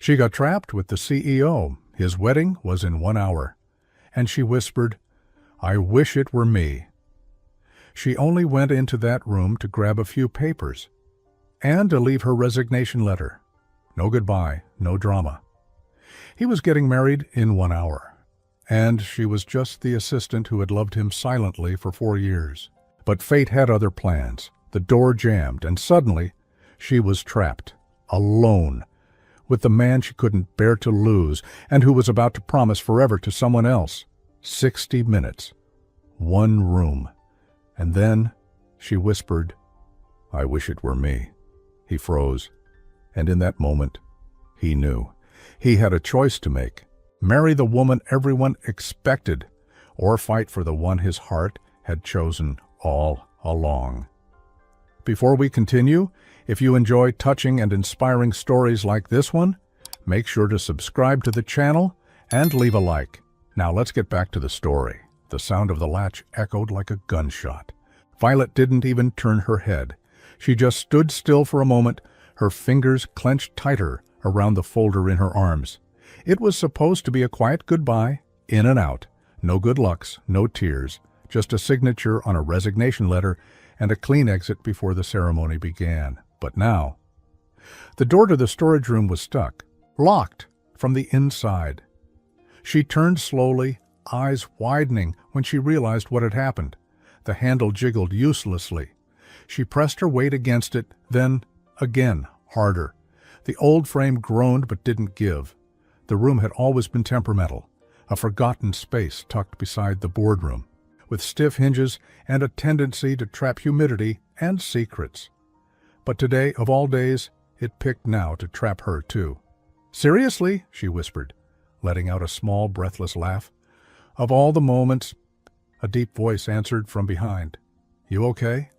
She got trapped with the CEO. His wedding was in 1 hour. And she whispered, "I wish it were me." She only went into that room to grab a few papers and to leave her resignation letter. No goodbye, no drama. He was getting married in 1 hour, and she was just the assistant who had loved him silently for 4 years. But fate had other plans. The door jammed, and suddenly she was trapped, alone, with the man she couldn't bear to lose and who was about to promise forever to someone else. 60 minutes. 1 room. And then she whispered, "I wish it were me." He froze, and in that moment, he knew. He had a choice to make: marry the woman everyone expected, or fight for the one his heart had chosen all along. Before we continue, if you enjoy touching and inspiring stories like this one, make sure to subscribe to the channel and leave a like. Now let's get back to the story. The sound of the latch echoed like a gunshot. Violet didn't even turn her head. She just stood still for a moment, her fingers clenched tighter around the folder in her arms. It was supposed to be a quiet goodbye, in and out. No good lucks, no tears, just a signature on a resignation letter and a clean exit before the ceremony began. But now, the door to the storage room was stuck, locked from the inside. She turned slowly, eyes widening when she realized what had happened. The handle jiggled uselessly. She pressed her weight against it, then again, harder. The old frame groaned but didn't give. The room had always been temperamental, a forgotten space tucked beside the boardroom, with stiff hinges and a tendency to trap humidity and secrets. But today, of all days, it picked now to trap her too. "Seriously?" she whispered, letting out a small, breathless laugh. "Of all the moments—" A deep voice answered from behind. "You okay?"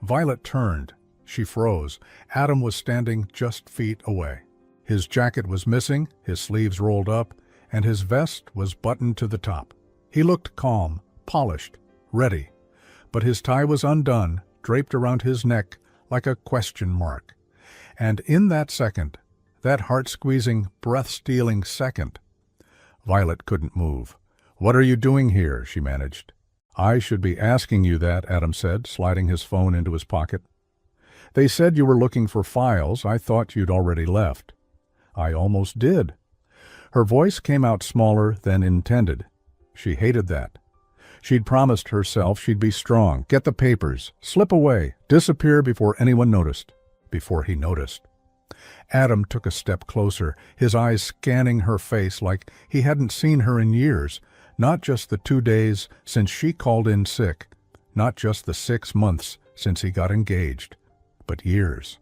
Violet turned. She froze. Adam was standing just feet away. His jacket was missing, his sleeves rolled up, and his vest was buttoned to the top. He looked calm, polished, ready, but his tie was undone, draped around his neck like a question mark. And in that second, that heart-squeezing, breath-stealing second, Violet couldn't move. "What are you doing here?" she managed. "I should be asking you that," Adam said, sliding his phone into his pocket. "They said you were looking for files. I thought you'd already left." "I almost did." Her voice came out smaller than intended. She hated that. She'd promised herself she'd be strong, get the papers, slip away, disappear before anyone noticed. Before he noticed. Adam took a step closer, his eyes scanning her face like he hadn't seen her in years. Not just the 2 days since she called in sick, not just the 6 months since he got engaged, but years.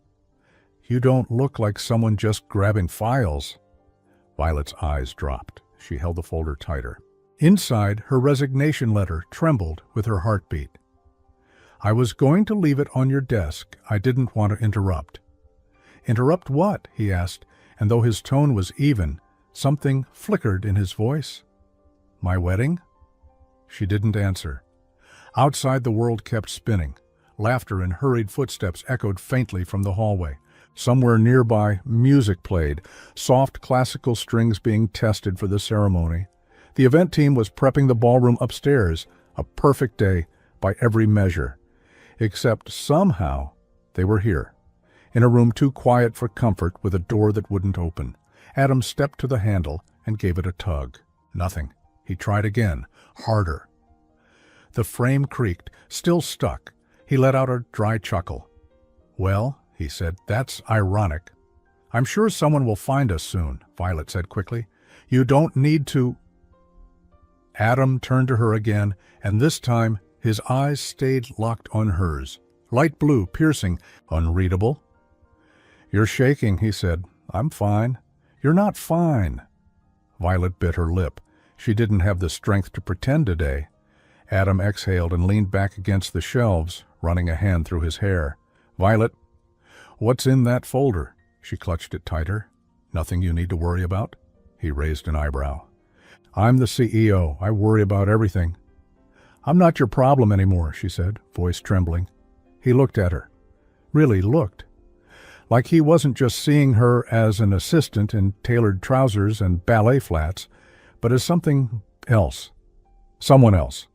"You don't look like someone just grabbing files." Violet's eyes dropped. She held the folder tighter. Inside, her resignation letter trembled with her heartbeat. "I was going to leave it on your desk. I didn't want to interrupt." "Interrupt what?" he asked, and though his tone was even, something flickered in his voice. "My wedding?" She didn't answer. Outside, the world kept spinning. Laughter and hurried footsteps echoed faintly from the hallway. Somewhere nearby, music played, soft classical strings being tested for the ceremony. The event team was prepping the ballroom upstairs, a perfect day by every measure. Except somehow they were here, in a room too quiet for comfort with a door that wouldn't open. Adam stepped to the handle and gave it a tug. Nothing. He tried again, harder. The frame creaked, still stuck. He let out a dry chuckle. "Well," he said, "that's ironic." "I'm sure someone will find us soon," Violet said quickly. "You don't need to—" Adam turned to her again, and this time his eyes stayed locked on hers. Light blue, piercing, unreadable. "You're shaking," he said. "I'm fine." "You're not fine." Violet bit her lip. She didn't have the strength to pretend today. Adam exhaled and leaned back against the shelves, running a hand through his hair. "Violet, what's in that folder?" She clutched it tighter. "Nothing you need to worry about?" He raised an eyebrow. "I'm the CEO. I worry about everything." "I'm not your problem anymore," she said, voice trembling. He looked at her. Really looked. Like he wasn't just seeing her as an assistant in tailored trousers and ballet flats, but as something else. Someone else.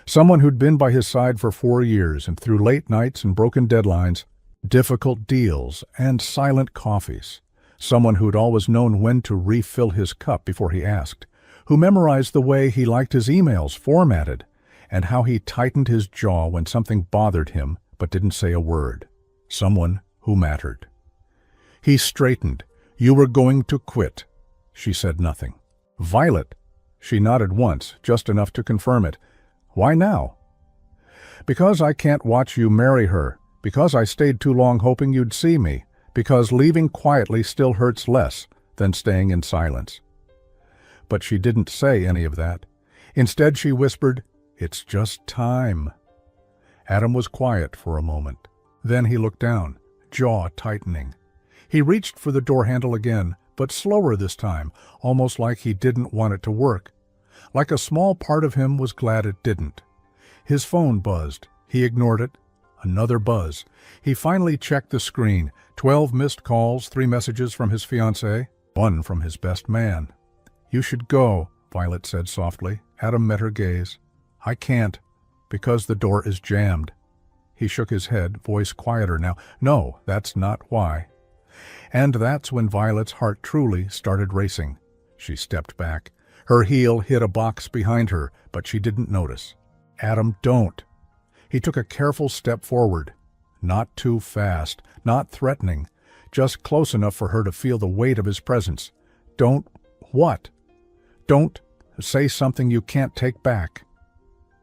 Someone who'd been by his side for 4 years, and through late nights and broken deadlines, difficult deals, and silent coffees. Someone who'd always known when to refill his cup before he asked, who memorized the way he liked his emails formatted, and how he tightened his jaw when something bothered him but didn't say a word. Someone who mattered. He straightened. "You were going to quit." She said nothing. "Violet." She nodded once, just enough to confirm it. "Why now?" "Because I can't watch you marry her. Because I stayed too long hoping you'd see me. Because leaving quietly still hurts less than staying in silence." But she didn't say any of that. Instead, she whispered, "It's just time." Adam was quiet for a moment. Then he looked down, jaw tightening. He reached for the door handle again, but slower this time, almost like he didn't want it to work. Like a small part of him was glad it didn't. His phone buzzed. He ignored it. Another buzz. He finally checked the screen. 12 missed calls, 3 messages from his fiancée, 1 from his best man. "You should go," Violet said softly. Adam met her gaze. "I can't, because the door is jammed." He shook his head, voice quieter now. "No, that's not why." And that's when Violet's heart truly started racing. She stepped back. Her heel hit a box behind her, but she didn't notice. "Adam, don't." He took a careful step forward. Not too fast, not threatening, just close enough for her to feel the weight of his presence. "Don't what?" "Don't say something you can't take back."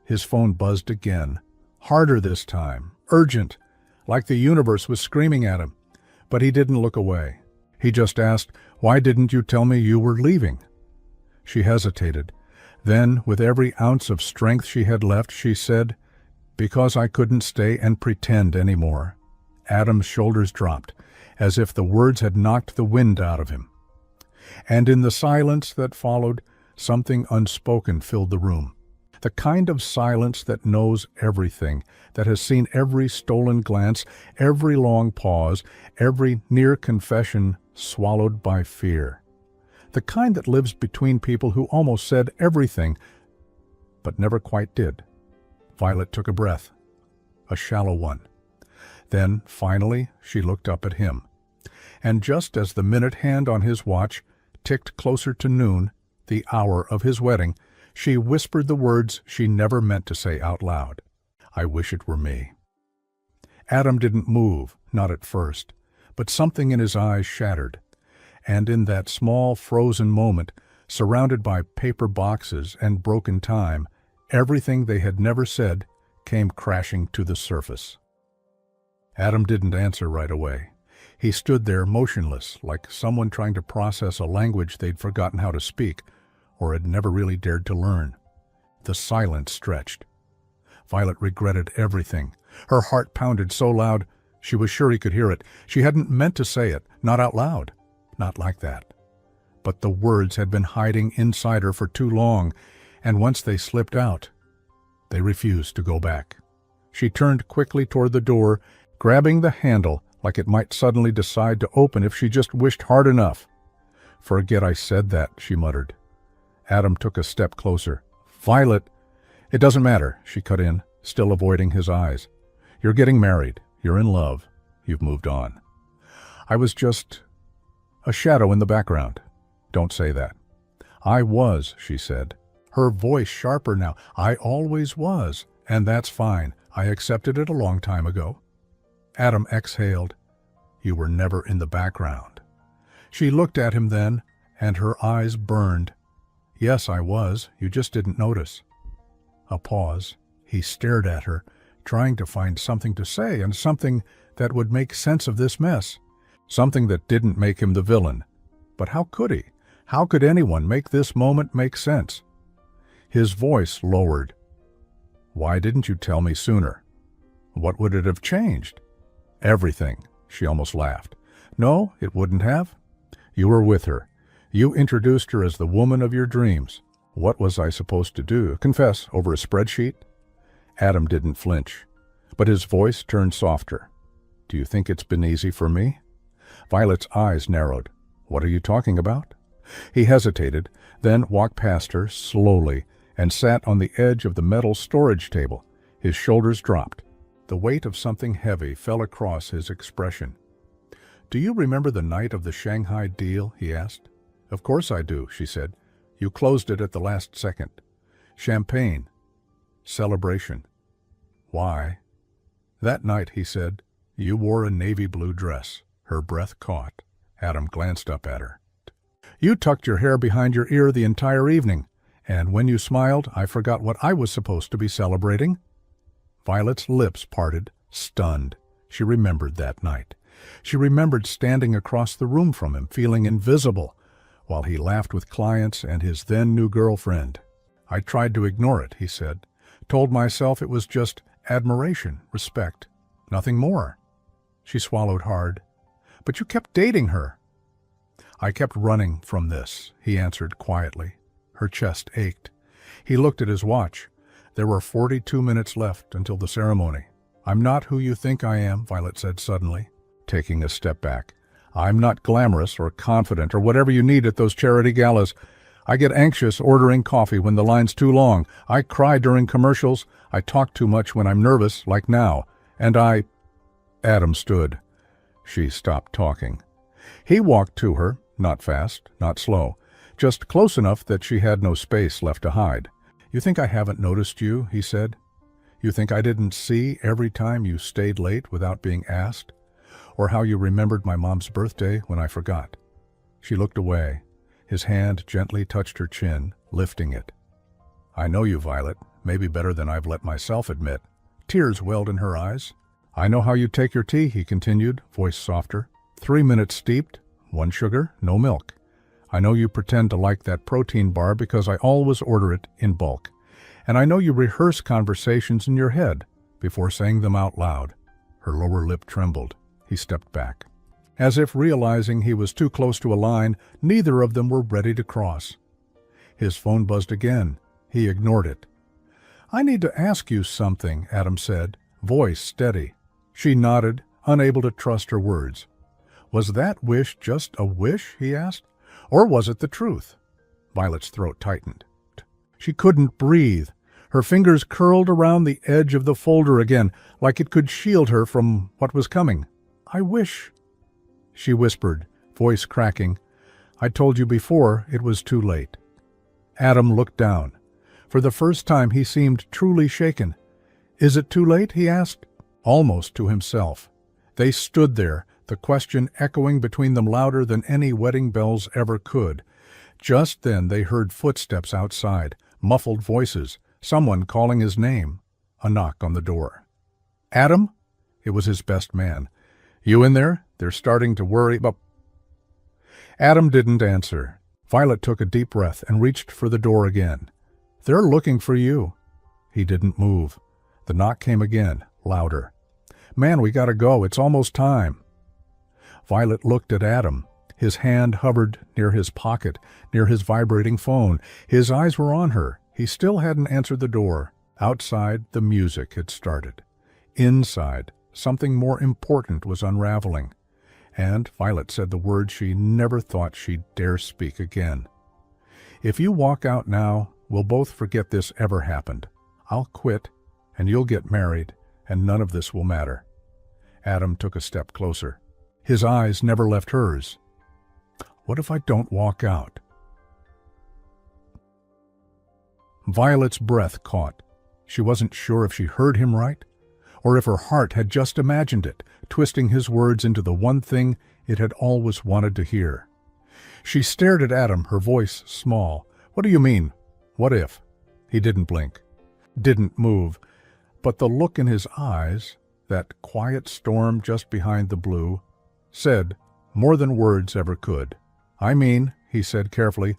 His phone buzzed again. Harder this time. Urgent. Like the universe was screaming at him. But he didn't look away. He just asked, "Why didn't you tell me you were leaving?" She hesitated. Then, with every ounce of strength she had left, she said, "Because I couldn't stay and pretend anymore." Adam's shoulders dropped, as if the words had knocked the wind out of him. And in the silence that followed, something unspoken filled the room. The kind of silence that knows everything, that has seen every stolen glance, every long pause, every near confession swallowed by fear. The kind that lives between people who almost said everything, but never quite did. Violet took a breath, a shallow one. Then, finally, she looked up at him. And just as the minute hand on his watch ticked closer to noon, the hour of his wedding, she whispered the words she never meant to say out loud. "I wish it were me." Adam didn't move, not at first, but something in his eyes shattered. And in that small frozen moment, surrounded by paper boxes and broken time, everything they had never said came crashing to the surface. Adam didn't answer right away. He stood there motionless, like someone trying to process a language they'd forgotten how to speak, or had never really dared to learn. The silence stretched. Violet regretted everything. Her heart pounded so loud, she was sure he could hear it. She hadn't meant to say it, not out loud, not like that. But the words had been hiding inside her for too long, and once they slipped out, they refused to go back. She turned quickly toward the door, grabbing the handle like it might suddenly decide to open if she just wished hard enough. "Forget I said that," she muttered. Adam took a step closer. "Violet—" "It doesn't matter," she cut in, still avoiding his eyes. "You're getting married. You're in love. You've moved on. I was just a shadow in the background." "Don't say that." "I was," she said, her voice sharper now. "I always was, and that's fine. I accepted it a long time ago." Adam exhaled. "You were never in the background." She looked at him then, and her eyes burned. "Yes, I was. You just didn't notice." A pause. He stared at her, trying to find something to say, and something that would make sense of this mess. Something that didn't make him the villain. But how could he? How could anyone make this moment make sense? His voice lowered. "Why didn't you tell me sooner? What would it have changed?" "Everything," she almost laughed. "No, it wouldn't have. You were with her. You introduced her as the woman of your dreams. What was I supposed to do? Confess over a spreadsheet?" Adam didn't flinch, but his voice turned softer. "Do you think it's been easy for me?" Violet's eyes narrowed. "What are you talking about?" He hesitated, then walked past her slowly and sat on the edge of the metal storage table. His shoulders dropped. The weight of something heavy fell across his expression. "Do you remember the night of the Shanghai deal?" he asked. "Of course I do," she said. "You closed it at the last second. Champagne. Celebration. Why?" "That night," he said, "you wore a navy blue dress." Her breath caught. Adam glanced up at her. "You tucked your hair behind your ear the entire evening, and when you smiled, I forgot what I was supposed to be celebrating." Violet's lips parted, stunned. She remembered that night. She remembered standing across the room from him, feeling invisible, while he laughed with clients and his then-new girlfriend. "I tried to ignore it," he said. "Told myself it was just admiration, respect, nothing more." She swallowed hard. "But you kept dating her." "I kept running from this," he answered quietly. Her chest ached. He looked at his watch. There were 42 minutes left until the ceremony. "I'm not who you think I am," Violet said suddenly, taking a step back. "I'm not glamorous or confident or whatever you need at those charity galas. I get anxious ordering coffee when the line's too long. I cry during commercials. I talk too much when I'm nervous, like now. And I—" Adam stood. She stopped talking. He walked to her, not fast, not slow, just close enough that she had no space left to hide. "You think I haven't noticed you?" he said. "You think I didn't see every time you stayed late without being asked? Or how you remembered my mom's birthday when I forgot?" She looked away. His hand gently touched her chin, lifting it. "I know you, Violet, maybe better than I've let myself admit." Tears welled in her eyes. "I know how you take your tea," he continued, voice softer. 3 minutes steeped, 1 sugar, no milk. I know you pretend to like that protein bar because I always order it in bulk. And I know you rehearse conversations in your head before saying them out loud." Her lower lip trembled. He stepped back. As if realizing he was too close to a line, neither of them were ready to cross. His phone buzzed again. He ignored it. "I need to ask you something," Adam said, voice steady. She nodded, unable to trust her words. "Was that wish just a wish?" he asked. "Or was it the truth?" Violet's throat tightened. She couldn't breathe. Her fingers curled around the edge of the folder again, like it could shield her from what was coming. "I wish," she whispered, voice cracking. "I told you before it was too late." Adam looked down. For the first time he seemed truly shaken. "Is it too late?" he asked, almost to himself. They stood there, the question echoing between them louder than any wedding bells ever could. Just then they heard footsteps outside, muffled voices, someone calling his name, a knock on the door. "Adam?" It was his best man. "You in there? They're starting to worry about—" Adam didn't answer. Violet took a deep breath and reached for the door again. "They're looking for you." He didn't move. The knock came again, louder. "Man, we gotta go. It's almost time." Violet looked at Adam. His hand hovered near his pocket, near his vibrating phone. His eyes were on her. He still hadn't answered the door. Outside, the music had started. Inside, something more important was unraveling. And Violet said the words she never thought she'd dare speak again. "If you walk out now, we'll both forget this ever happened. I'll quit, and you'll get married, and none of this will matter." Adam took a step closer. His eyes never left hers. "What if I don't walk out?" Violet's breath caught. She wasn't sure if she heard him right, or if her heart had just imagined it, twisting his words into the one thing it had always wanted to hear. She stared at Adam, her voice small. "What do you mean? What if?" He didn't blink, didn't move, but the look in his eyes, that quiet storm just behind the blue, said more than words ever could. "I mean," he said carefully,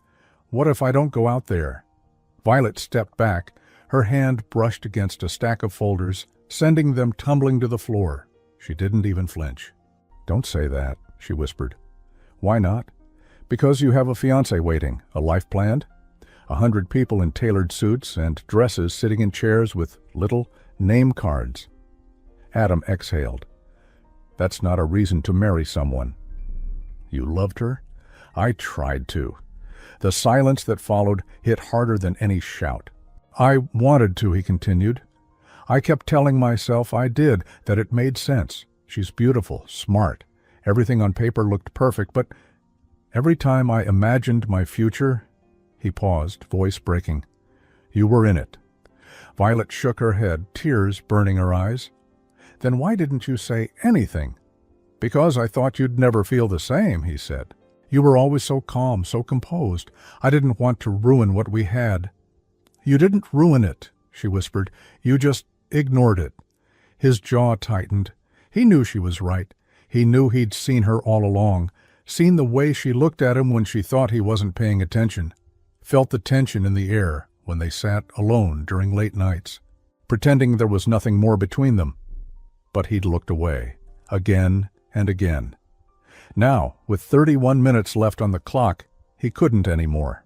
"what if I don't go out there?" Violet stepped back. Her hand brushed against a stack of folders, sending them tumbling to the floor. She didn't even flinch. "Don't say that," she whispered. "Why not?" "Because you have a fiancé waiting, a life planned. 100 people in tailored suits and dresses sitting in chairs with little name cards." Adam exhaled. "That's not a reason to marry someone." You loved her? I tried to. The silence that followed hit harder than any shout. I wanted to, he continued. I kept telling myself I did, that it made sense. She's beautiful, smart. Everything on paper looked perfect, but every time I imagined my future, he paused, voice breaking. You were in it. Violet shook her head, tears burning her eyes. Then why didn't you say anything? Because I thought you'd never feel the same, he said. You were always so calm, so composed. I didn't want to ruin what we had. You didn't ruin it, she whispered. You just ignored it. His jaw tightened. He knew she was right. He knew he'd seen her all along, seen the way she looked at him when she thought he wasn't paying attention, felt the tension in the air when they sat alone during late nights, pretending there was nothing more between them. But he'd looked away, again and again. Now, with 31 minutes left on the clock, he couldn't anymore.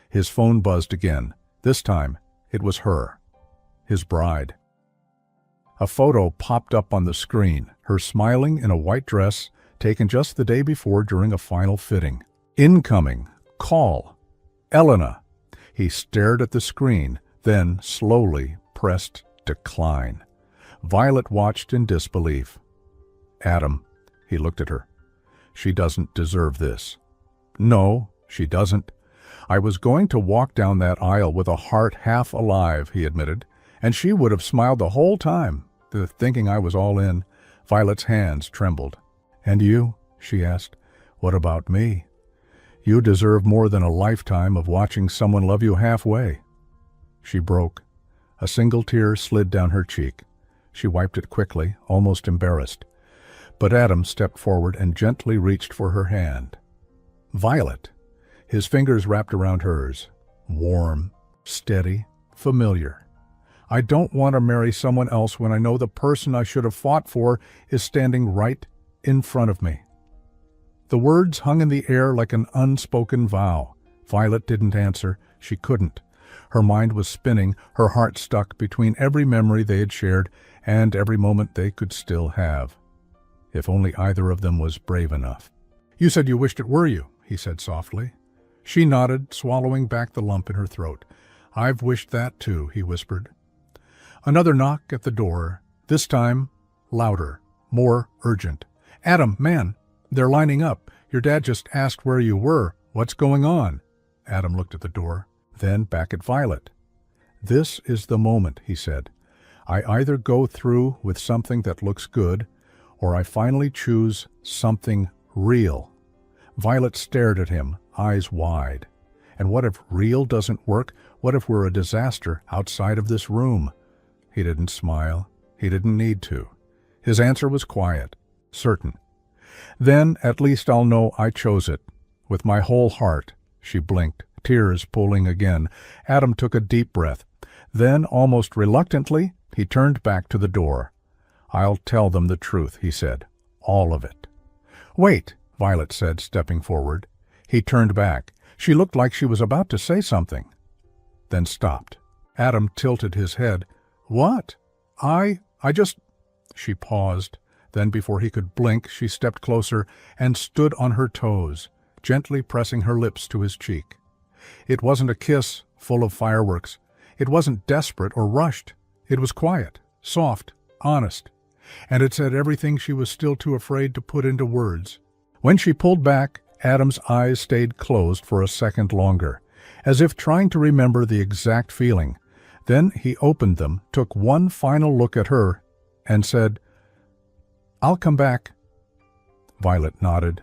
His phone buzzed again. This time, it was her, his bride. A photo popped up on the screen, her smiling in a white dress, taken just the day before during a final fitting. Incoming. Call. Elena. He stared at the screen, then slowly pressed decline. Violet watched in disbelief. Adam. He looked at her. She doesn't deserve this. No, she doesn't. I was going to walk down that aisle with a heart half alive, he admitted, and she would have smiled the whole time, thinking I was all in. Violet's hands trembled. And you? She asked. What about me? You deserve more than a lifetime of watching someone love you halfway. She broke. A single tear slid down her cheek. She wiped it quickly, almost embarrassed. But Adam stepped forward and gently reached for her hand. Violet. His fingers wrapped around hers. Warm, steady, familiar. I don't want to marry someone else when I know the person I should have fought for is standing right in front of me. The words hung in the air like an unspoken vow. Violet didn't answer. She couldn't. Her mind was spinning, her heart stuck between every memory they had shared and every moment they could still have. If only either of them was brave enough. You said you wished it were you, he said softly. She nodded, swallowing back the lump in her throat. I've wished that too, he whispered. Another knock at the door, this time louder, more urgent. Adam, man, they're lining up. Your dad just asked where you were. What's going on? Adam looked at the door, then back at Violet. This is the moment, he said. I either go through with something that looks good, or I finally choose something real. Violet stared at him, eyes wide. And what if real doesn't work? What if we're a disaster outside of this room? He didn't smile. He didn't need to. His answer was quiet, certain. Then at least I'll know I chose it. With my whole heart. She blinked, tears pooling again. Adam took a deep breath. Then, almost reluctantly, he turned back to the door. I'll tell them the truth, he said. All of it. Wait, Violet said, stepping forward. He turned back. She looked like she was about to say something, then stopped. Adam tilted his head. What? I just... She paused. Then before he could blink, she stepped closer and stood on her toes, gently pressing her lips to his cheek. It wasn't a kiss full of fireworks. It wasn't desperate or rushed. It was quiet, soft, honest. And it said everything she was still too afraid to put into words. When she pulled back, Adam's eyes stayed closed for a second longer, as if trying to remember the exact feeling. Then he opened them, took one final look at her, and said, I'll come back. Violet nodded.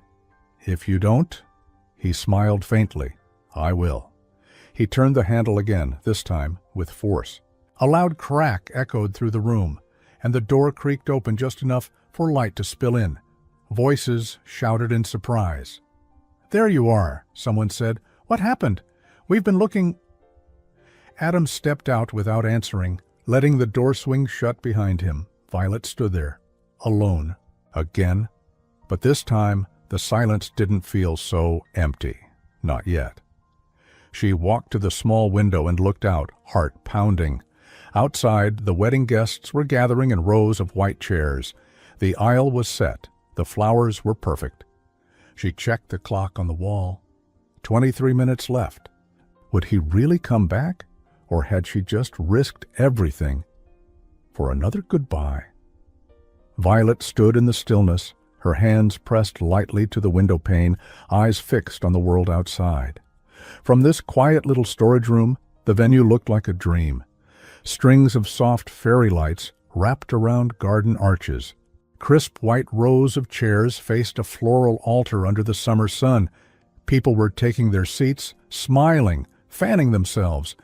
If you don't? He smiled faintly. I will. He turned the handle again, this time with force. A loud crack echoed through the room, and the door creaked open just enough for light to spill in. Voices shouted in surprise. There you are, someone said. What happened? We've been looking... Adam stepped out without answering, letting the door swing shut behind him. Violet stood there, alone, again. But this time, the silence didn't feel so empty. Not yet. She walked to the small window and looked out, heart pounding. Outside, the wedding guests were gathering in rows of white chairs. The aisle was set. The flowers were perfect. She checked the clock on the wall. 23 minutes left. Would he really come back, or had she just risked everything for another goodbye? Violet stood in the stillness, her hands pressed lightly to the window pane, eyes fixed on the world outside. From this quiet little storage room, the venue looked like a dream. Strings of soft fairy lights wrapped around garden arches. Crisp white rows of chairs faced a floral altar under the summer sun. People were taking their seats, smiling, fanning themselves.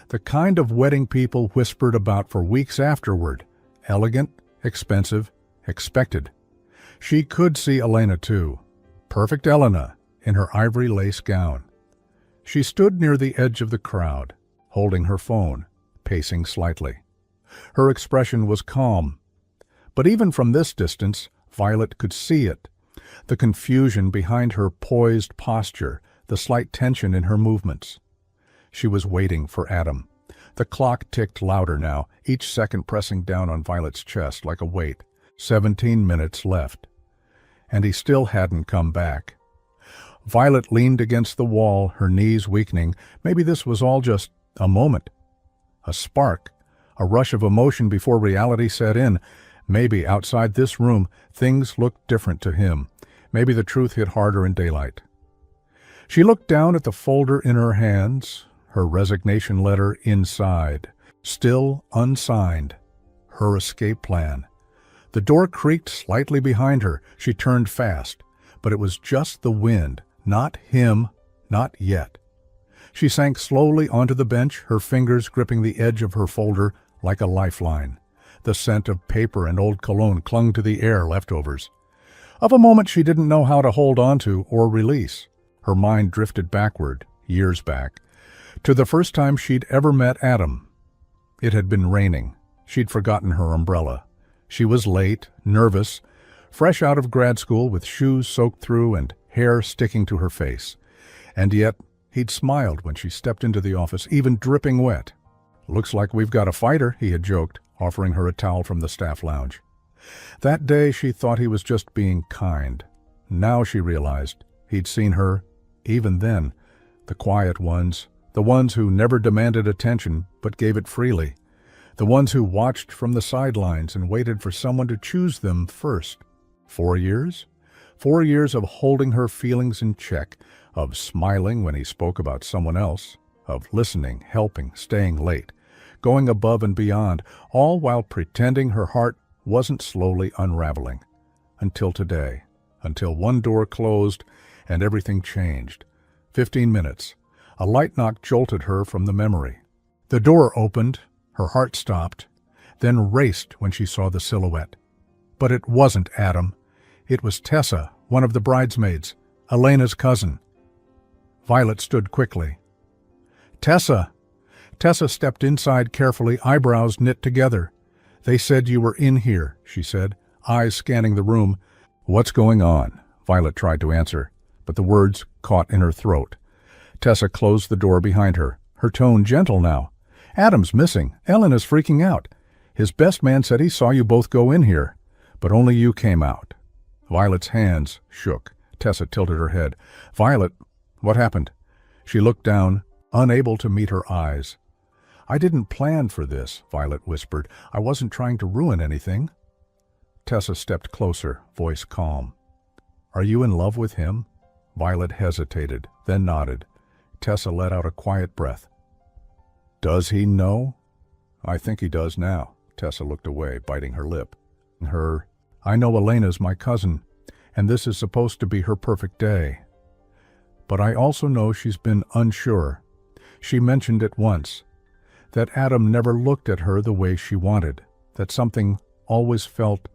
The kind of wedding people whispered about for weeks afterward. Elegant, expensive, expected. She could see Elena too. Perfect Elena, in her ivory lace gown. She stood near the edge of the crowd, holding her phone, pacing slightly. Her expression was calm. But even from this distance, Violet could see it. The confusion behind her poised posture, the slight tension in her movements. She was waiting for Adam. The clock ticked louder now, each second pressing down on Violet's chest like a weight. 17 minutes left. And he still hadn't come back. Violet leaned against the wall, her knees weakening. Maybe this was all just a moment. A spark, a rush of emotion before reality set in. Maybe outside this room, things looked different to him. Maybe the truth hit harder in daylight. She looked down at the folder in her hands, her resignation letter inside, still unsigned, her escape plan. The door creaked slightly behind her. She turned fast, but it was just the wind, not him, not yet. She sank slowly onto the bench, her fingers gripping the edge of her folder like a lifeline. The scent of paper and old cologne clung to the air, leftovers. Of a moment she didn't know how to hold on to or release. Her mind drifted backward, years back, to the first time she'd ever met Adam. It had been raining. She'd forgotten her umbrella. She was late, nervous, fresh out of grad school with shoes soaked through and hair sticking to her face. And yet, he'd smiled when she stepped into the office, even dripping wet. "Looks like we've got a fighter," he had joked, offering her a towel from the staff lounge. That day she thought he was just being kind. Now she realized he'd seen her, even then, the quiet ones, the ones who never demanded attention but gave it freely, the ones who watched from the sidelines and waited for someone to choose them first. 4 years? 4 years of holding her feelings in check, of smiling when he spoke about someone else, of listening, helping, staying late, going above and beyond, all while pretending her heart wasn't slowly unraveling. Until today, until one door closed and everything changed. 15 minutes. A light knock jolted her from the memory. The door opened, her heart stopped, then raced when she saw the silhouette. But it wasn't Adam. It was Tessa, one of the bridesmaids, Elena's cousin. Violet stood quickly. "Tessa!" Tessa stepped inside carefully, eyebrows knit together. "They said you were in here," she said, eyes scanning the room. "What's going on?" Violet tried to answer, but the words caught in her throat. Tessa closed the door behind her, her tone gentle now. "Adam's missing. Ellen is freaking out. His best man said he saw you both go in here, but only you came out." Violet's hands shook. Tessa tilted her head. "Violet, what happened?" She looked down, unable to meet her eyes. "I didn't plan for this," Violet whispered. "I wasn't trying to ruin anything." Tessa stepped closer, voice calm. "Are you in love with him?" Violet hesitated, then nodded. Tessa let out a quiet breath. "Does he know?" "I think he does now." Tessa looked away, biting her lip. "I know Elena's my cousin, and this is supposed to be her perfect day. But I also know she's been unsure. She mentioned it once, that Adam never looked at her the way she wanted, that something always felt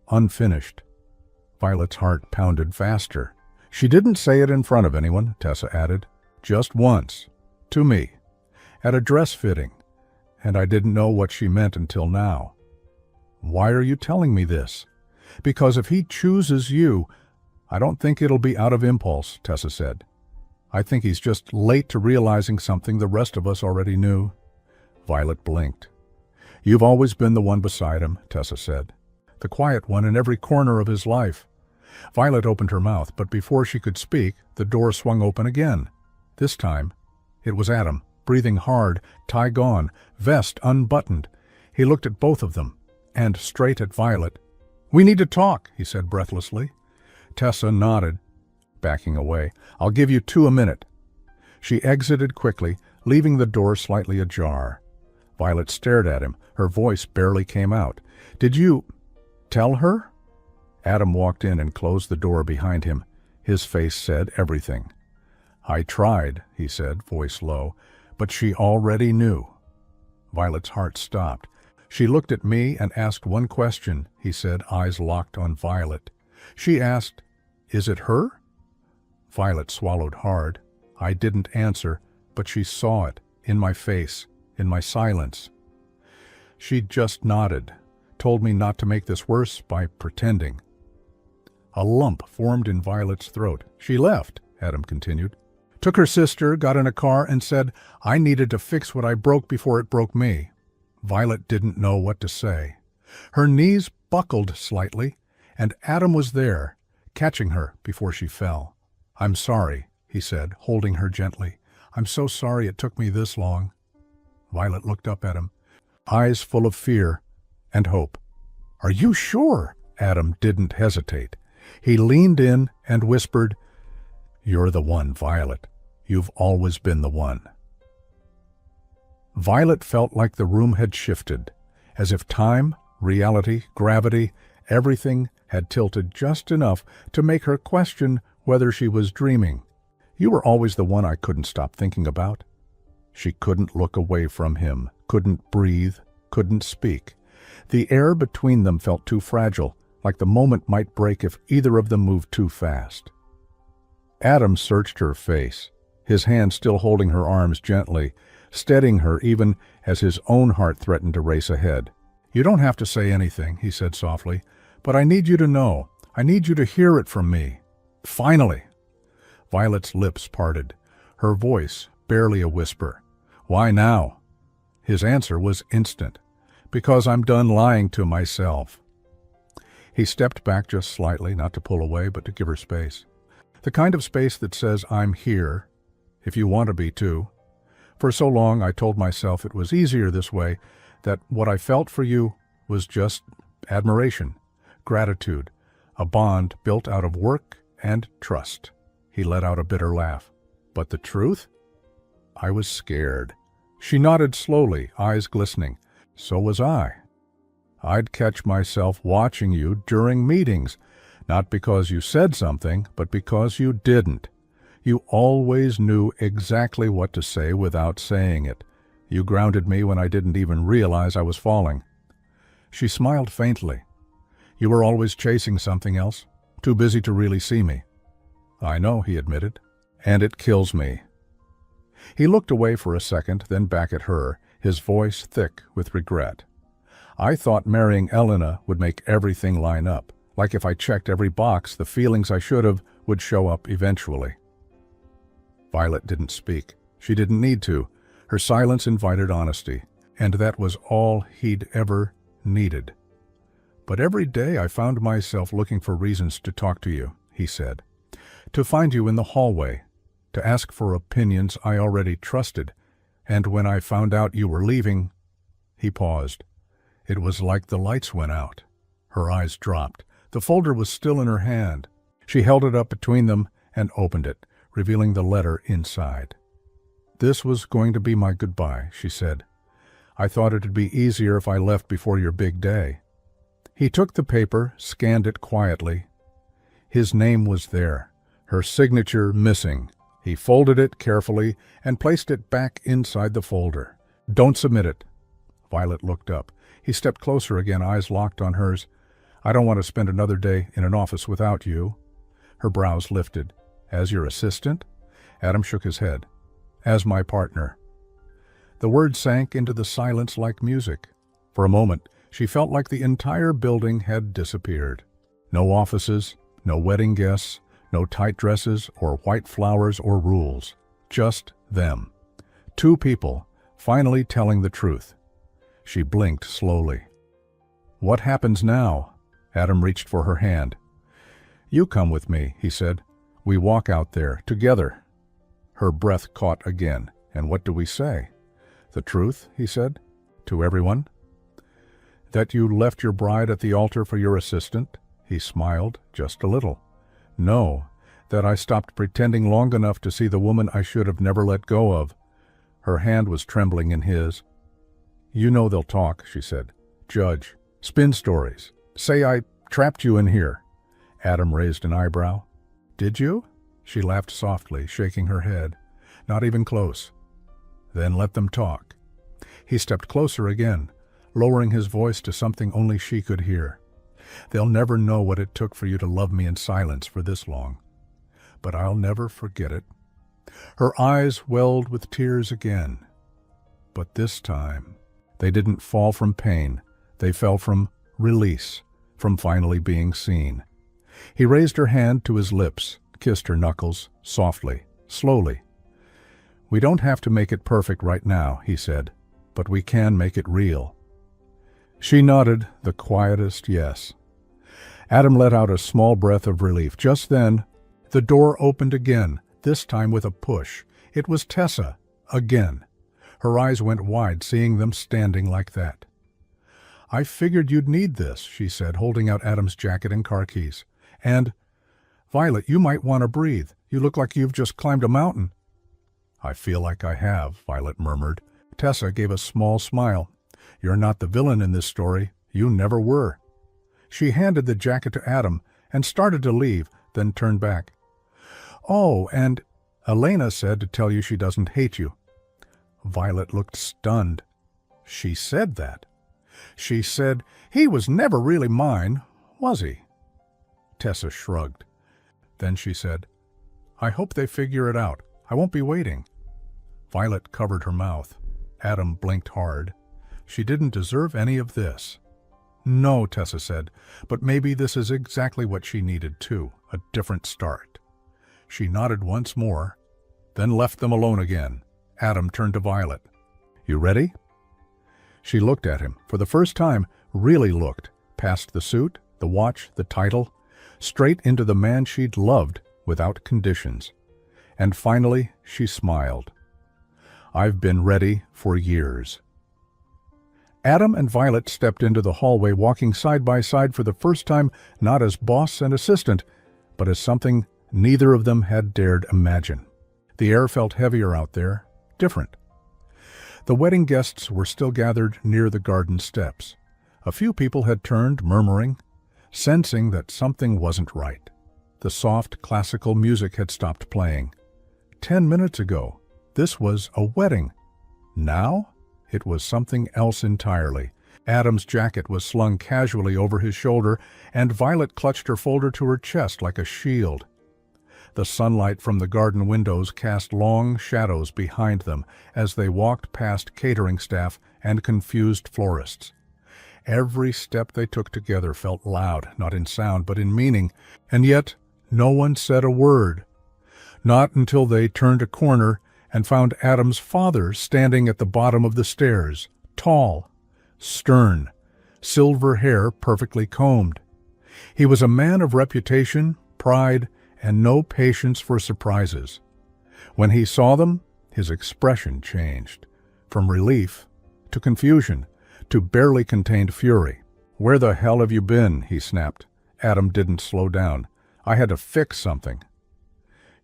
unfinished." Violet's heart pounded faster. "She didn't say it in front of anyone," Tessa added. "Just once. To me. At a dress fitting. And I didn't know what she meant until now." "Why are you telling me this?" "Because if he chooses you, I don't think it'll be out of impulse," Tessa said. "I think he's just late to realizing something the rest of us already knew." Violet blinked. "You've always been the one beside him," Tessa said. "The quiet one in every corner of his life. Violet opened her mouth, but before she could speak, the door swung open again. This time, it was Adam, breathing hard, tie gone, vest unbuttoned. He looked at both of them, and straight at Violet. "We need to talk," he said breathlessly. Tessa nodded, backing away. "I'll give you 2 minutes." She exited quickly, leaving the door slightly ajar. Violet stared at him. Her voice barely came out. "Did you tell her?" Adam walked in and closed the door behind him. His face said everything. "I tried," he said, voice low, "but she already knew." Violet's heart stopped. "She looked at me and asked one question," he said, eyes locked on Violet. She asked, "Is it her?" Violet swallowed hard. I didn't answer, but she saw it, in my face, in my silence. She just nodded, told me not to make this worse by pretending. A lump formed in Violet's throat. "She left," Adam continued. "Took her sister, got in a car, and said I needed to fix what I broke before it broke me." Violet didn't know what to say. Her knees buckled slightly, and Adam was there, catching her before she fell. "I'm sorry," he said, holding her gently. "I'm so sorry it took me this long." Violet looked up at him, eyes full of fear and hope. "Are you sure?" Adam didn't hesitate. He leaned in and whispered, "You're the one, Violet. You've always been the one." Violet felt like the room had shifted, as if time, reality, gravity, everything had tilted just enough to make her question whether she was dreaming. "You were always the one I couldn't stop thinking about." She couldn't look away from him, couldn't breathe, couldn't speak. The air between them felt too fragile, like the moment might break if either of them moved too fast. Adam searched her face, his hand still holding her arms gently, steadying her even as his own heart threatened to race ahead. "You don't have to say anything," he said softly, "but I need you to know. I need you to hear it from me. Finally." Violet's lips parted, her voice barely a whisper. "Why now?" His answer was instant. "Because I'm done lying to myself." He stepped back just slightly, not to pull away, but to give her space. The kind of space that says, "I'm here, if you want to be too." For so long I told myself it was easier this way, that what I felt for you was just admiration, gratitude, a bond built out of work and trust. He let out a bitter laugh. "But the truth?" I was scared. She nodded slowly, eyes glistening. "So was I. I'd catch myself watching you during meetings, not because you said something, but because you didn't. You always knew exactly what to say without saying it. You grounded me when I didn't even realize I was falling." She smiled faintly. "You were always chasing something else, too busy to really see me." "I know," he admitted, "and it kills me." He looked away for a second, then back at her, his voice thick with regret. "I thought marrying Elena would make everything line up, like if I checked every box, the feelings I should have would show up eventually." Violet didn't speak. She didn't need to. Her silence invited honesty, and that was all he'd ever needed. "But every day I found myself looking for reasons to talk to you," he said. "To find you in the hallway, to ask for opinions I already trusted, and when I found out you were leaving—" He paused. It was like the lights went out. Her eyes dropped. The folder was still in her hand. She held it up between them and opened it, revealing the letter inside. "This was going to be my goodbye," she said. "I thought it'd be easier if I left before your big day." He took the paper, scanned it quietly. His name was there, her signature missing. He folded it carefully and placed it back inside the folder. "Don't submit it." Violet looked up. He stepped closer again, eyes locked on hers. "I don't want to spend another day in an office without you." Her brows lifted. "As your assistant?" Adam shook his head. "As my partner." The words sank into the silence like music. For a moment, she felt like the entire building had disappeared. No offices, no wedding guests, no tight dresses or white flowers or rules. Just them. Two people, finally telling the truth. She blinked slowly. "What happens now?" Adam reached for her hand. "You come with me," he said. "We walk out there, together." Her breath caught again. "And what do we say?" "The truth," he said. "To everyone?" "That you left your bride at the altar for your assistant?" He smiled, just a little. "No, that I stopped pretending long enough to see the woman I should have never let go of." Her hand was trembling in his. "You know they'll talk," she said. "Judge. Spin stories. Say I trapped you in here." Adam raised an eyebrow. "Did you?" She laughed softly, shaking her head. "Not even close." "Then let them talk." He stepped closer again, lowering his voice to something only she could hear. "They'll never know what it took for you to love me in silence for this long. But I'll never forget it." Her eyes welled with tears again. But this time, they didn't fall from pain. They fell from release, from finally being seen. He raised her hand to his lips, kissed her knuckles, softly, slowly. "We don't have to make it perfect right now," he said, "but we can make it real." She nodded, the quietest yes. Adam let out a small breath of relief. Just then, the door opened again, this time with a push. It was Tessa, again. Her eyes went wide, seeing them standing like that. "I figured you'd need this," she said, holding out Adam's jacket and car keys. "And, Violet, you might want to breathe. You look like you've just climbed a mountain." "I feel like I have," Violet murmured. Tessa gave a small smile. "You're not the villain in this story. You never were." She handed the jacket to Adam and started to leave, then turned back. "Oh, and Elena said to tell you she doesn't hate you." Violet looked stunned. "She said that?" "She said he was never really mine, was he?" Tessa shrugged. Then she said, "I hope they figure it out. I won't be waiting." Violet covered her mouth. Adam blinked hard. She didn't deserve any of this. "No," Tessa said, "but maybe this is exactly what she needed too, a different start." She nodded once more, then left them alone again. Adam turned to Violet. "You ready?" She looked at him, for the first time, really looked, past the suit, the watch, the title, straight into the man she'd loved without conditions. And finally, she smiled. "I've been ready for years." Adam and Violet stepped into the hallway, walking side by side for the first time, not as boss and assistant, but as something neither of them had dared imagine. The air felt heavier out there, different. The wedding guests were still gathered near the garden steps. A few people had turned, murmuring, sensing that something wasn't right. The soft, classical music had stopped playing. 10 minutes ago, this was a wedding. Now, it was something else entirely. Adam's jacket was slung casually over his shoulder, and Violet clutched her folder to her chest like a shield. The sunlight from the garden windows cast long shadows behind them as they walked past catering staff and confused florists. Every step they took together felt loud, not in sound, but in meaning, and yet no one said a word. Not until they turned a corner and found Adam's father standing at the bottom of the stairs, tall, stern, silver hair perfectly combed. He was a man of reputation, pride, and no patience for surprises. When he saw them, his expression changed, from relief to confusion to barely contained fury. "Where the hell have you been?" he snapped. Adam didn't slow down. "I had to fix something."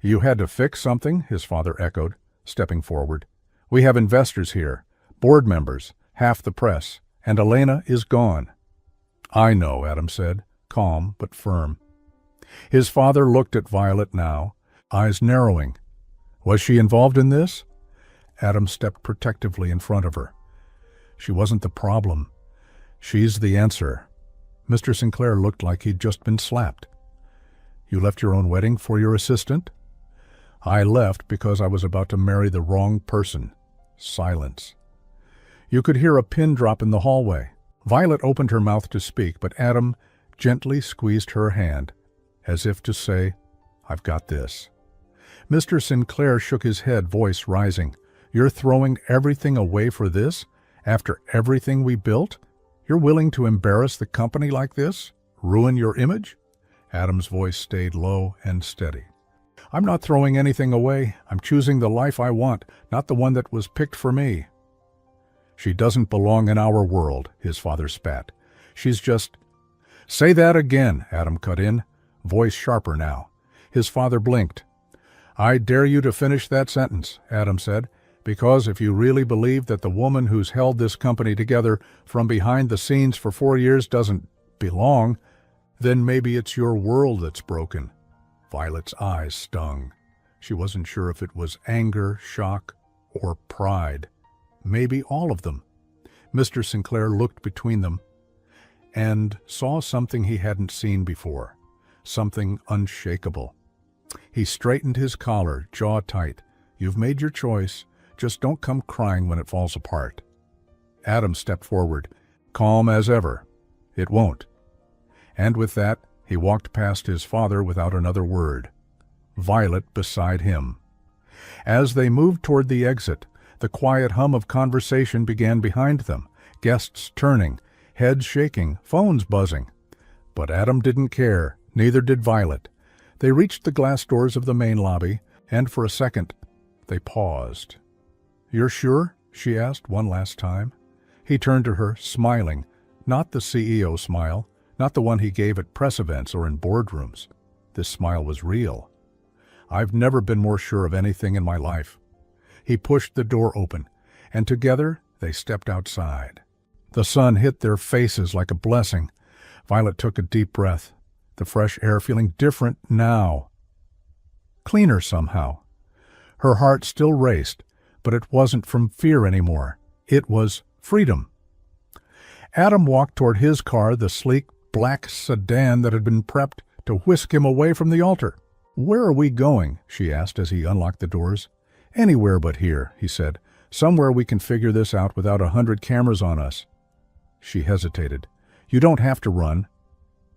"You had to fix something?" his father echoed, stepping forward. "We have investors here, board members, half the press, and Elena is gone." "I know," Adam said, calm but firm. His father looked at Violet now, eyes narrowing. "Was she involved in this?" Adam stepped protectively in front of her. "She wasn't the problem. She's the answer." Mr. Sinclair looked like he'd just been slapped. "You left your own wedding for your assistant?" "I left because I was about to marry the wrong person." Silence. You could hear a pin drop in the hallway. Violet opened her mouth to speak, but Adam gently squeezed her hand, as if to say, "I've got this." Mr. Sinclair shook his head, voice rising. "You're throwing everything away for this? After everything we built? You're willing to embarrass the company like this? Ruin your image?" Adam's voice stayed low and steady. I'm not throwing anything away. I'm choosing the life I want, not the one that was picked for me. She doesn't belong in our world, his father spat. She's just... Say that again, Adam cut in, voice sharper now. His father blinked. I dare you to finish that sentence, Adam said, because if you really believe that the woman who's held this company together from behind the scenes for 4 years doesn't belong, then maybe it's your world that's broken. Violet's eyes stung. She wasn't sure if it was anger, shock, or pride. Maybe all of them. Mr. Sinclair looked between them and saw something he hadn't seen before, something unshakable. He straightened his collar, jaw tight. You've made your choice. Just don't come crying when it falls apart. Adam stepped forward, calm as ever. It won't. And with that, he walked past his father without another word. Violet beside him. As they moved toward the exit, the quiet hum of conversation began behind them, guests turning, heads shaking, phones buzzing. But Adam didn't care, neither did Violet. They reached the glass doors of the main lobby, and for a second, they paused. You're sure? She asked one last time. He turned to her, smiling, not the CEO smile, not the one he gave at press events or in boardrooms. This smile was real. I've never been more sure of anything in my life. He pushed the door open, and together they stepped outside. The sun hit their faces like a blessing. Violet took a deep breath, the fresh air feeling different now. Cleaner somehow. Her heart still raced, but it wasn't from fear anymore. It was freedom. Adam walked toward his car, the sleek black sedan that had been prepped to whisk him away from the altar. Where are we going? She asked as he unlocked the doors. Anywhere but here, he said. Somewhere we can figure this out without 100 cameras on us. She hesitated. You don't have to run.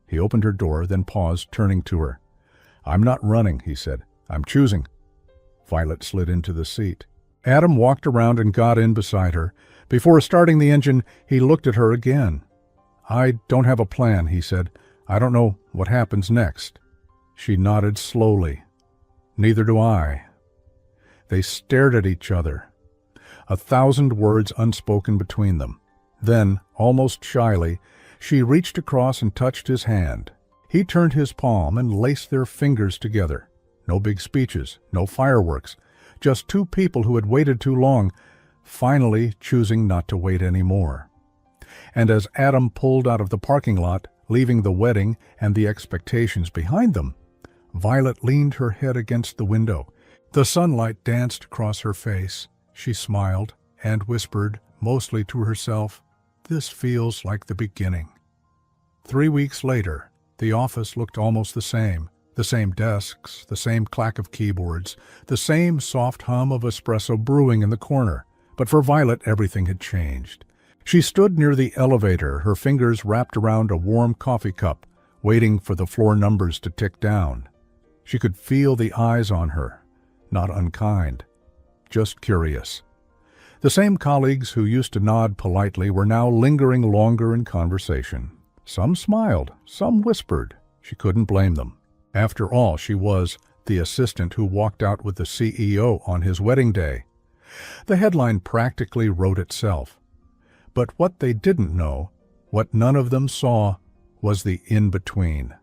He opened her door, then paused, turning to her. I'm not running, he said. I'm choosing. Violet slid into the seat. Adam walked around and got in beside her. Before starting the engine, he looked at her again. I don't have a plan, he said. I don't know what happens next. She nodded slowly. Neither do I. They stared at each other, 1,000 words unspoken between them. Then, almost shyly, she reached across and touched his hand. He turned his palm and laced their fingers together. No big speeches, no fireworks, just two people who had waited too long, finally choosing not to wait any more. And as Adam pulled out of the parking lot, leaving the wedding and the expectations behind them, Violet leaned her head against the window. The sunlight danced across her face. She smiled and whispered, mostly to herself, "This feels like the beginning." 3 weeks later, the office looked almost the same desks, the same clack of keyboards, the same soft hum of espresso brewing in the corner. But for Violet, everything had changed. She stood near the elevator, her fingers wrapped around a warm coffee cup, waiting for the floor numbers to tick down. She could feel the eyes on her, not unkind, just curious. The same colleagues who used to nod politely were now lingering longer in conversation. Some smiled, some whispered. She couldn't blame them. After all, she was the assistant who walked out with the CEO on his wedding day. The headline practically wrote itself. But what they didn't know, what none of them saw, was the in-between.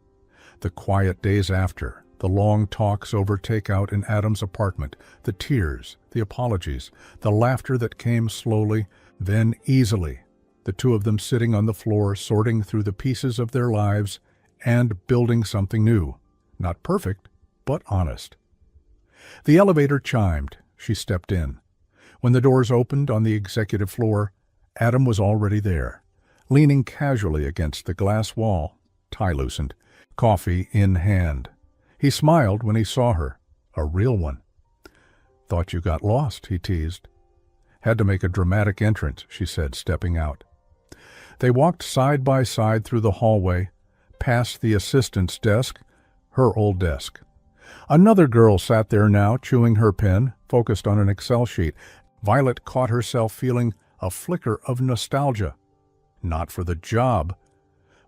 The quiet days after, the long talks over takeout in Adam's apartment, the tears, the apologies, the laughter that came slowly, then easily, the two of them sitting on the floor sorting through the pieces of their lives and building something new. Not perfect, but honest. The elevator chimed. She stepped in. When the doors opened on the executive floor, Adam was already there, leaning casually against the glass wall, tie loosened, coffee in hand. He smiled when he saw her, a real one. "Thought you got lost," he teased. "Had to make a dramatic entrance," she said, stepping out. They walked side by side through the hallway, past the assistant's desk, her old desk. Another girl sat there now, chewing her pen, focused on an Excel sheet. Violet caught herself feeling a flicker of nostalgia. Not for the job,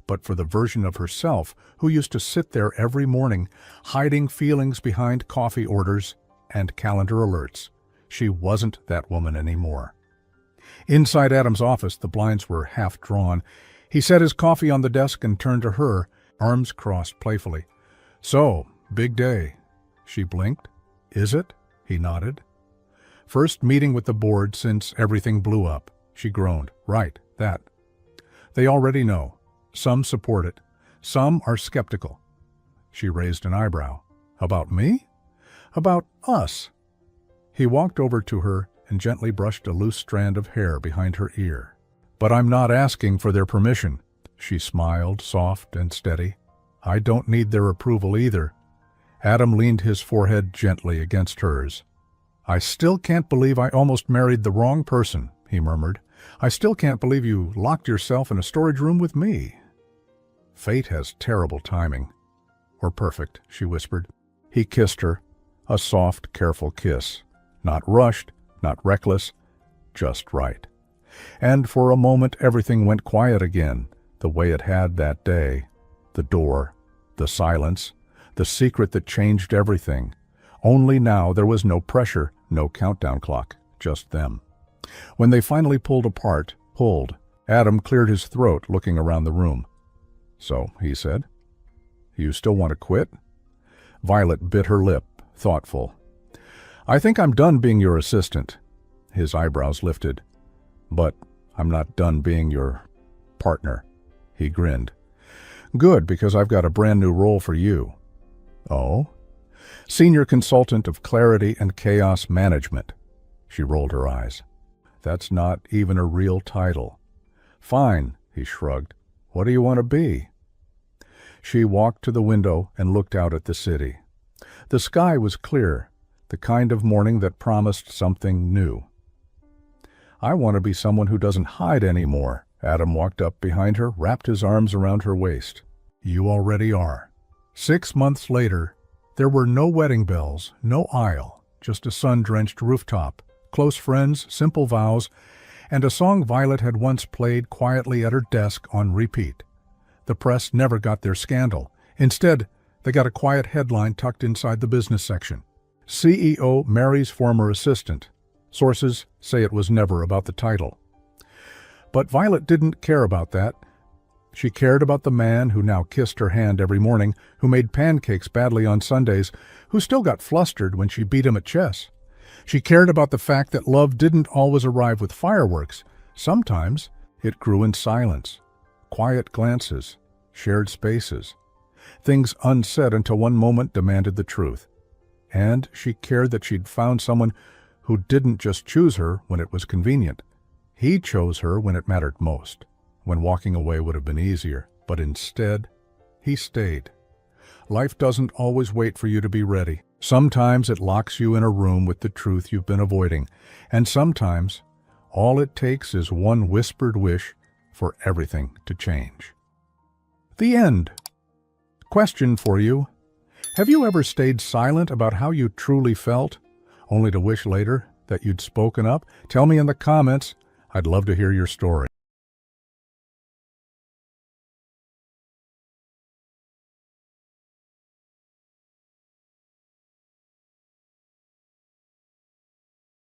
but for the version of herself who used to sit there every morning, hiding feelings behind coffee orders and calendar alerts. She wasn't that woman anymore. Inside Adam's office, the blinds were half drawn. He set his coffee on the desk and turned to her, arms crossed playfully. "So, big day." She blinked. "Is it?" He nodded. "First meeting with the board since everything blew up." She groaned. "Right, that. They already know. Some support it. Some are skeptical." She raised an eyebrow. "About me?" "About us." He walked over to her and gently brushed a loose strand of hair behind her ear. "But I'm not asking for their permission." She smiled, soft and steady. "I don't need their approval either." Adam leaned his forehead gently against hers. "I still can't believe I almost married the wrong person," he murmured. "I still can't believe you locked yourself in a storage room with me." "Fate has terrible timing." "Or perfect," she whispered. He kissed her, a soft, careful kiss. Not rushed, not reckless, just right. And for a moment everything went quiet again, the way it had that day. The door, the silence, the secret that changed everything. Only now there was no pressure, no countdown clock, just them. When they finally pulled, Adam cleared his throat, looking around the room. "So," he said, "you still want to quit?" Violet bit her lip, thoughtful. "I think I'm done being your assistant." His eyebrows lifted. "But I'm not done being your partner." He grinned. "Good, because I've got a brand new role for you." "Oh?" "Senior Consultant of Clarity and Chaos Management." She rolled her eyes. "That's not even a real title." "Fine," he shrugged. "What do you want to be?" She walked to the window and looked out at the city. The sky was clear, the kind of morning that promised something new. "I want to be someone who doesn't hide anymore." Adam walked up behind her, wrapped his arms around her waist. "You already are." 6 months later, there were no wedding bells, no aisle, just a sun-drenched rooftop, close friends, simple vows, and a song Violet had once played quietly at her desk on repeat. The press never got their scandal. Instead, they got a quiet headline tucked inside the business section. "CEO marries former assistant." Sources say it was never about the title. But Violet didn't care about that. She cared about the man who now kissed her hand every morning, who made pancakes badly on Sundays, who still got flustered when she beat him at chess. She cared about the fact that love didn't always arrive with fireworks. Sometimes it grew in silence, quiet glances, shared spaces, things unsaid until one moment demanded the truth. And she cared that she'd found someone who didn't just choose her when it was convenient. He chose her when it mattered most, when walking away would have been easier, but instead, he stayed. Life doesn't always wait for you to be ready. Sometimes it locks you in a room with the truth you've been avoiding, and sometimes all it takes is one whispered wish for everything to change. The end. Question for you. Have you ever stayed silent about how you truly felt, only to wish later that you'd spoken up? Tell me in the comments. I'd love to hear your story.